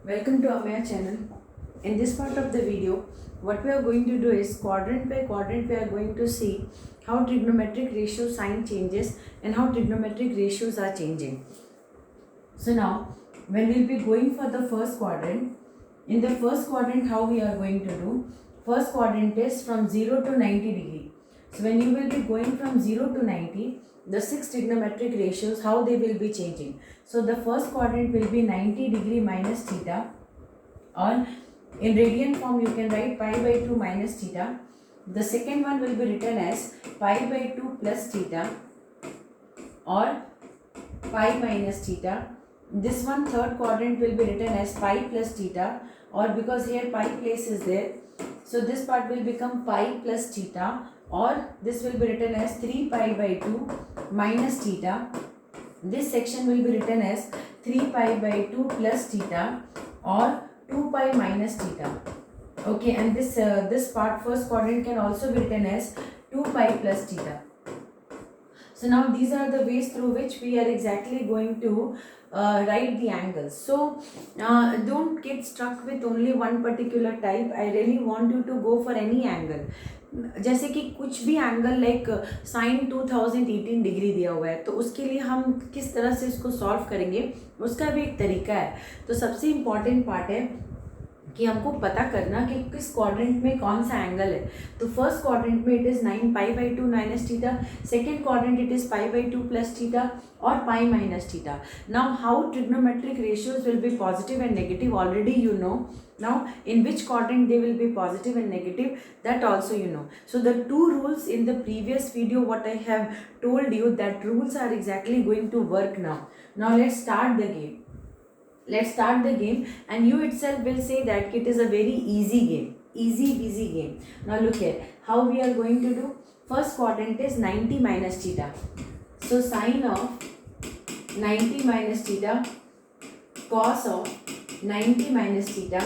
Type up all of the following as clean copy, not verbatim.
Welcome to Amaya channel. In this part of the video, what we are going to do is quadrant by quadrant we are going to see how trigonometric ratio sign changes and how trigonometric ratios are changing. So now, when we will be going for the first quadrant, in the first quadrant how we are going to do, first quadrant is from 0 to 90 degree. So when you will be going from 0 to 90, the six trigonometric ratios, how they will be changing. So the first quadrant will be 90 degree minus theta, or in radian form you can write pi by 2 minus theta. The second one will be written as pi by 2 plus theta or pi minus theta. This one third quadrant will be written as pi plus theta, or because here pi place is there, so this part will become pi plus theta, or this will be written as 3 pi by 2 minus theta. This section will be written as 3 pi by 2 plus theta or 2 pi minus theta. Okay, and this part first quadrant can also be written as 2 pi plus theta. So now these are the ways through which we are exactly going to write the angles. So don't get stuck with only one particular type. I really want you to go for any angle. जैसे कि कुछ भी angle like sign 2018 degree दिया हुआ है, तो उसके लिए हम किस तरह से इसको सॉल्व करेंगे उसका भी एक तरीका है. तो सबसे इम्पॉर्टेंट पार्ट है कि हमको पता करना कि किस क्वाड्रेंट में कौन सा एंगल है. तो फर्स्ट क्वाड्रेंट में it is 9 pi by 2 minus theta, second quadrant it is pi by 2 plus theta और pi minus theta. Now how trigonometric ratios will be positive and negative already you know. Now in which quadrant they will be positive and negative, that also you know. So the two rules in the previous video what I have told you, that rules are exactly going to work now. Now let's start the game. Let's start the game and you itself will say that it is a very easy game, easy game. Now look here, how we are going to do. First quadrant is 90 minus theta. So sine of 90 minus theta, cos of 90 minus theta,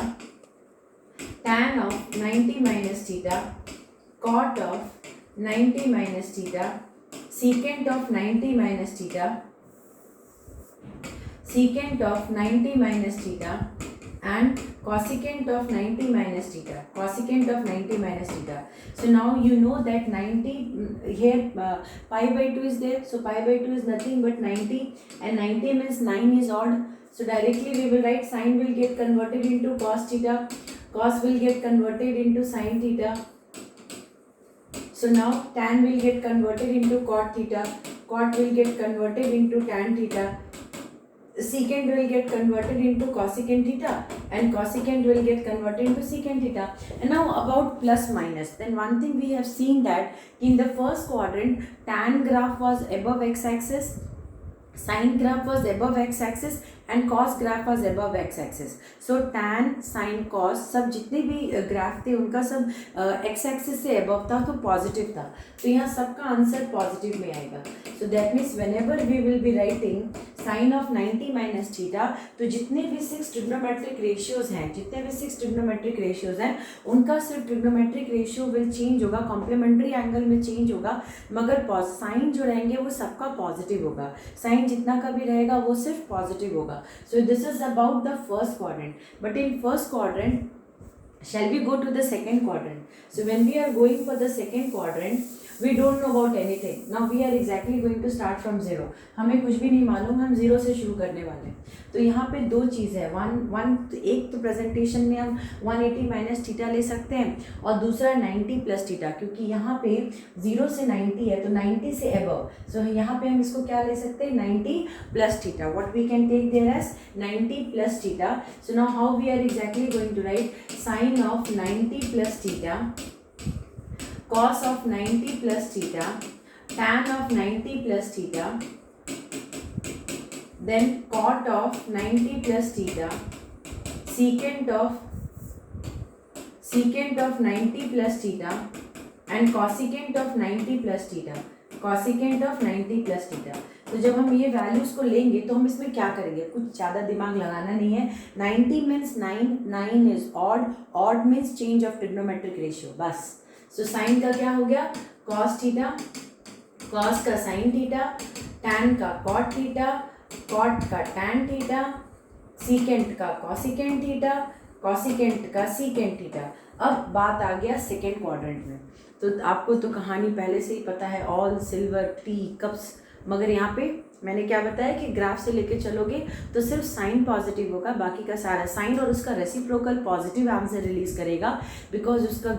tan of 90 minus theta, cot of 90 minus theta, secant of 90 minus theta, secant of 90 minus theta, and cosecant of 90 minus theta, cosecant of 90 minus theta. So now you know that 90 here pi by 2 is there, so pi by 2 is nothing but 90, and 90 means 9 is odd. So directly we will write sine will get converted into cos theta, cos will get converted into sin theta. So now tan will get converted into cot theta, cot will get converted into tan theta, secant will get converted into cosecant theta, and cosecant will get converted into secant theta. And now about plus minus, then one thing we have seen that in the first quadrant tan graph was above x-axis, sin graph was above x-axis and cos graph was above x-axis. So tan, sin, cos सब जितने भी graph थे उनका सब x-axis से above था, तो positive था. तो यहाँ सबका आंसर पॉजिटिव में आएगा. So that means whenever we will be writing sin of 90 minus theta, तो जितने भी सिक्स ट्रिग्नोमेट्रिक रेशियोज हैं, जितने भी सिक्स ट्रिग्नोमेट्रिक रेशियोज हैं, उनका सिर्फ ट्रिग्नोमेट्रिक रेशियो विल चेंज होगा, कॉम्प्लीमेंट्री एंगल में चेंज होगा, मगर साइन जो रहेंगे वो सबका पॉजिटिव होगा. साइन जितना का भी रहेगा वो सिर्फ पॉजिटिव होगा. So this is about the first quadrant. But in first quadrant, shall we go to the second quadrant? So when we are going for the second quadrant, we don't know about anything. Now we are exactly going to start from zero. हमें कुछ भी नहीं मालूम, हम zero से शुरू करने वाले हैं. तो यहाँ पे दो चीज़ है, एक तो प्रेजेंटेशन में हम 180 माइनस थीटा ले सकते हैं और दूसरा 90 प्लस थीटा, क्योंकि यहाँ पे 0 से 90 है तो 90 से अबव. सो यहाँ पे हम इसको क्या ले सकते हैं, 90 plus theta. What we can take there as 90 plus theta. So now how we are exactly going to write sine of 90 plus theta, cos of 90 plus theta, tan of 90 plus theta, then cot of 90 plus theta, secant of 90 plus theta, and cosecant of 90 plus theta, cosecant of 90 plus theta. तो जब हम ये values को लेंगे तो हम इसमें क्या करेंगे, कुछ ज़्यादा दिमाग लगाना नहीं है. 90 means 9, 9 is odd, odd means change of trigonometric ratio, बस. सो साइन का क्या हो गया, कॉस थीटा, कॉस का साइन थीटा, टैन का कॉट थीटा, कॉट का टैन थीटा, सीकेंट का कॉसिकेंट थीटा, कॉसिकेंट का सीकेंट थीटा। अब बात आ गया सेकेंड क्वाड्रेंट में। तो आपको तो कहानी पहले से ही पता है, ऑल सिल्वर टी कप्स, मगर यहाँ पे मैंने क्या बताया कि ग्राफ से लेके चलोगे तो सिर्फ साइन पॉजिटिव होगा, बाकी का सारा साइन और उसका रेसिप्रोकल पॉजिटिव आंसर रिलीज करेगा, बिकॉज उसका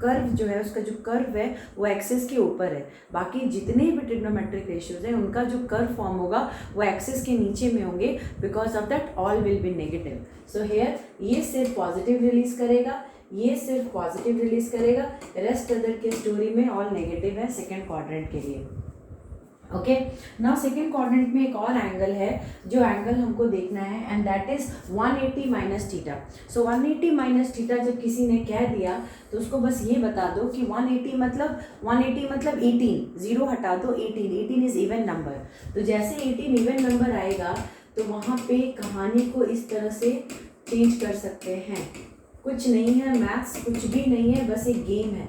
कर्व जो है, उसका जो कर्व है वो एक्सिस के ऊपर है। बाकी जितने भी ट्रिग्नोमेट्रिक रेशियोज हैं उनका जो कर्व फॉर्म होगा वो एक्सिस के नीचे में होंगे, because of that all will be negative. So here ये सिर्फ पॉजिटिव रिलीज करेगा, ये सिर्फ पॉजिटिव रिलीज करेगा, रेस्ट अदर के स्टोरी में ऑल नेगेटिव है सेकेंड क्वाड्रेंट के लिए। ओके, नाउ सेकेंड क्वाड्रेंट में एक और एंगल है जो एंगल हमको देखना है, and that is 180 minus theta. So 180 minus theta जब किसी ने कह दिया तो उसको बस ये बता दो कि 180 मतलब 18, जीरो हटा दो, 18 इज इवन नंबर। तो जैसे 18 इवन नंबर आएगा तो वहाँ पे कहानी को इस तरह से चेंज कर सकते हैं। कुछ नहीं है मैथ्स, कुछ भी नहीं है, बस एक गेम है।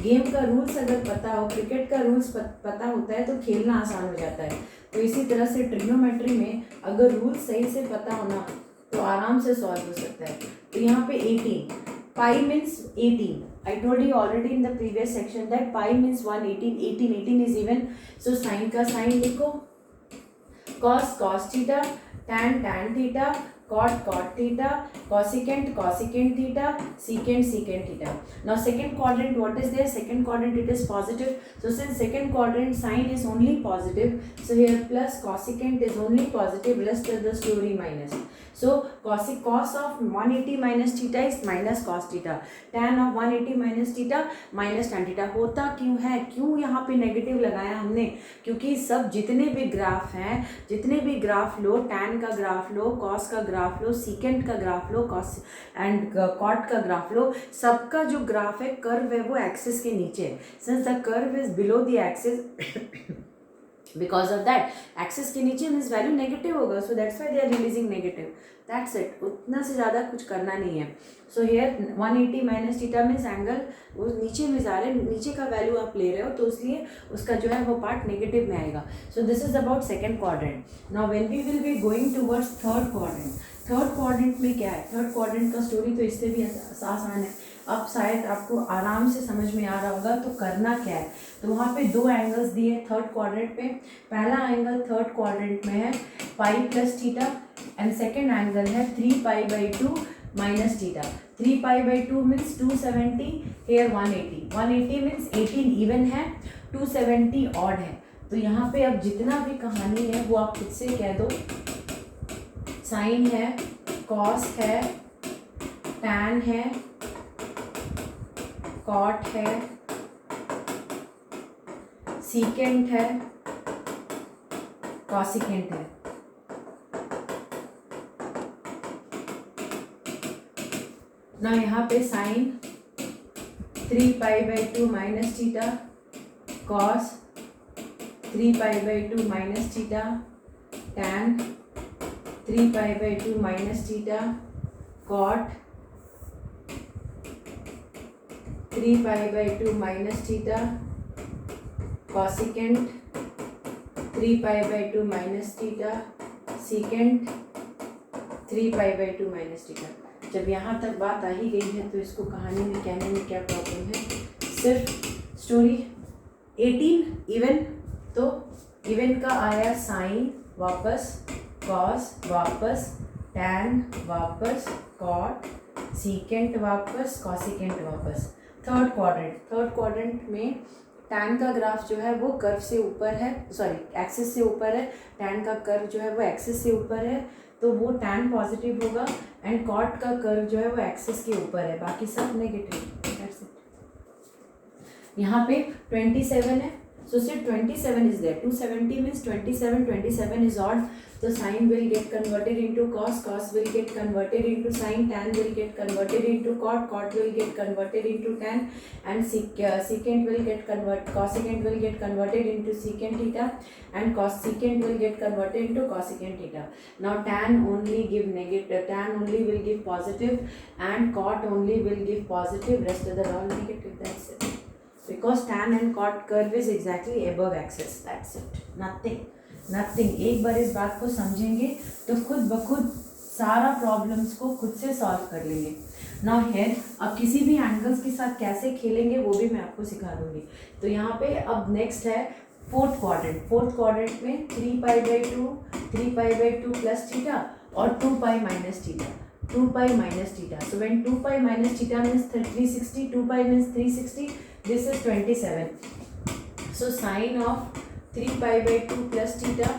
गेम का रूल्स अगर पता हो, क्रिकेट का रूल्स पता होता है तो खेलना आसान हो जाता है। तो इसी तरह से ट्रिग्नोमेट्री में अगर रूल्स सही से पता होना तो आराम से सॉल्व हो सकता है। तो यहाँ पे 18, पाई means 18। I told you already in the previous section that pi means 118, 18 is even. So sine का साइन लिखो, cos cos theta, tan tan theta, cot cot theta, cosecant cosecant theta, secant secant theta. Now second quadrant, what is there? Second quadrant it is positive. So since second quadrant sign is only positive, so here plus cosecant is only positive, rest of the story minus. So cos of 180 minus theta is minus cos theta, tan of 180 minus theta minus tan theta। होता क्यों है, क्यों यहाँ पे negative लगाया हमने? क्योंकि सब जितने भी ग्राफ हैं, जितने भी ग्राफ लो, tan का ग्राफ लो, cos का ग्राफ लो, secant का graph low, cos and cot का ग्राफ लो, सबका जो ग्राफ है, कर्व है, वो एक्सिस के नीचे है। Since the curve is below the axis, because of that axis के नीचे मीन्स वैल्यू नेगेटिव होगा, so that's why they are releasing negative, that's it. उतना से ज़्यादा कुछ करना नहीं है। So here 180 minus theta means angle वो नीचे में जा रहे हैं, नीचे का वैल्यू आप ले रहे हो, तो इसलिए उसका जो है वो पार्ट नेगेटिव में आएगा। So this is about second quadrant. Now when we will be going towards third quadrant, third quadrant में क्या है? थर्ड क्वाड्रेंट का स्टोरी तो इससे भी आसान है, अब शायद आपको आराम से समझ में आ रहा होगा। तो करना क्या है, तो वहाँ पे दो एंगल्स दिए थर्ड क्वाड्रेंट पे। पहला एंगल थर्ड क्वाड्रेंट में है pi plus theta, and second angle है 3π/2 minus theta. 3π/2 means 270, here 180, 180 means 18 even है, 270 ऑड है। तो यहाँ पे अब जितना भी कहानी है वो आप खुद से कह दो, साइन है, कॉस है, टैन है, कॉट है, सीकेंट है, कॉसिकेंट है। ना यहाँ पे sine 3π/2 minus theta, cos 3π/2 minus theta, tan 3π/2 minus theta, cot 3π/2 minus theta, cosecant 3π/2 minus theta, secant 3π/2 minus theta. जब यहाँ तक बात आ ही गई है तो इसको कहानी में कहने में क्या प्रॉब्लम है? सिर्फ स्टोरी 18 इवन, तो इवन का आया साइन वापस, कॉस वापस, टैन वापस, कॉट, सीकेंट वापस, कॉसिकेंट वापस। थर्ड क्वाड्रेंट में टैन का ग्राफ जो है वो कर्व से ऊपर है, सॉरी एक्सिस से ऊपर है, टैन का कर्व जो है वो एक्सिस से ऊपर है, तो वो टैन पॉजिटिव होगा, एंड कॉट का कर्व जो है वो एक्सिस के ऊपर है, बाकी सब नेगेटिव। यहाँ पे 27 है, सो सिर्फ 27 is there, 270 means 27 is odd, तो sine will get converted into cos, cos will get converted into sine, tan will get converted into cot, cot will get converted into tan, and secant will get convert, cosecant will get converted into secant theta, and secant will get converted into cosecant theta. Now tan only give negative, tan only will give positive, and cot only will give positive, rest of the all negative, that's it. Because tan and cot curve is exactly above axis, that's it, nothing। एक बार इस बात को समझेंगे तो खुद ब खुद सारा प्रॉब्लम्स को खुद से सॉल्व कर लेंगे। नाउ हियर अब किसी भी एंगल्स के साथ कैसे खेलेंगे वो भी मैं आपको सिखा दूंगी। तो यहाँ पे अब नेक्स्ट है फोर्थ क्वाड्रेंट में 3π/2 3π/2 प्लस थीटा और 2π minus theta 2π minus theta. So when 2π minus theta means 360, 2π means 360, this is 27. So sine of 3π/2 plus theta,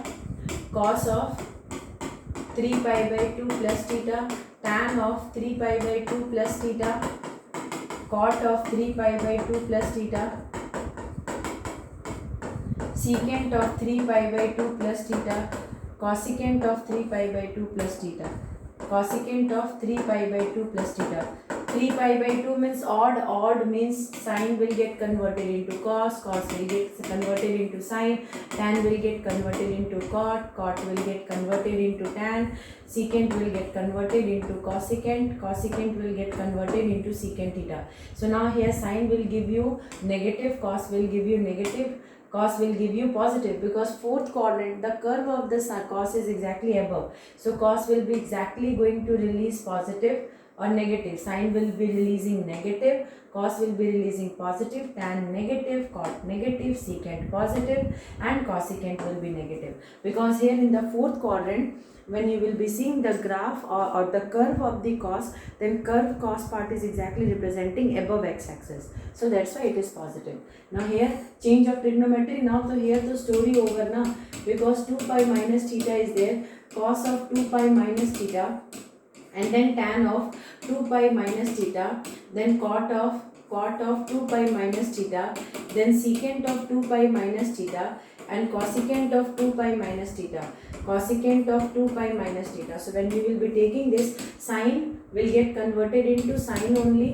cos of 3π/2 plus theta, tan of 3π/2 plus theta, cot of 3π/2 plus theta, secant of 3π/2 plus theta, cosecant of 3π/2 plus theta, cosecant of 3π/2 plus theta. 3π/2 means odd means sine will get converted into cos will get converted into sine, tan will get converted into cot will get converted into tan, secant will get converted into cosecant will get converted into secant theta. So now here sine will give you negative, cos will give you negative, cos will give you positive, because fourth quadrant the curve of the cos is exactly above, so cos will be exactly going to release positive or negative, sine will be releasing negative, cos will be releasing positive, tan negative, cot negative, secant positive, and cosecant will be negative. Because here in the fourth quadrant, when you will be seeing the graph or the curve of the cos, then curve cos part is exactly representing above x-axis, so that's why it is positive. Now here change of trigonometry. Now so here the story over now, because 2π minus theta is there, cos of 2π minus theta, and then tan of 2π minus theta, then cot of 2π minus theta, then secant of 2π minus theta, and cosecant of 2π minus theta, cosecant of 2π minus theta. So when we will be taking this, sine will get converted into sine only,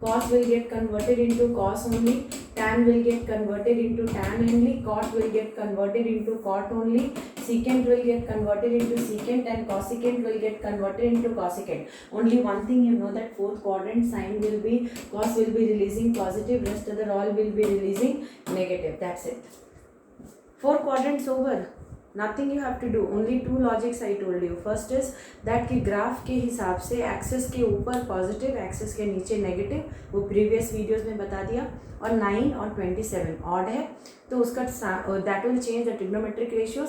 cos will get converted into cos only, tan will get converted into tan only, cot will get converted into cot only, secant will get converted into secant, and cosecant will get converted into cosecant. Only one thing you know, that fourth quadrant sine will be, cos will be releasing positive, rest of the all will be releasing negative. That's it. 4 quadrants over. Nothing you have to do, only two logics I told you. First is that कि graph के हिसाब से access के ऊपर positive, access के नीचे negative, वो previous videos में बता दिया. और 9 और 27 ऑड है तो उसका that will change the trigonometric ratios.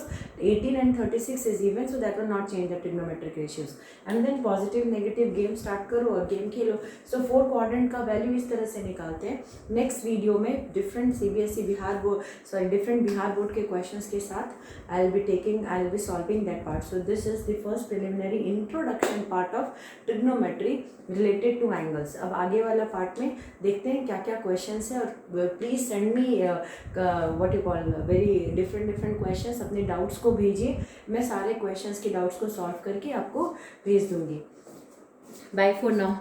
18 and 36 is even, so that will not change the trigonometric ratios. And then positive negative game start करो और गेम खेलो. सो 4 क्वाड्रेंट का वैल्यू इस तरह से निकालते हैं. नेक्स्ट वीडियो में different CBSE Bihar board different Bihar board के क्वेश्चंस के साथ I will be solving that part. So this is the first preliminary introduction part of trigonometry related two angles. अब आगे वाला पार्ट में देखते हैं क्या क्या क्वेश्चंस है. और please send me what you call very different questions. अपने डाउट्स को भेजिए, मैं सारे क्वेश्चंस के डाउट्स को सॉल्व करके आपको भेज दूंगी. Bye for now.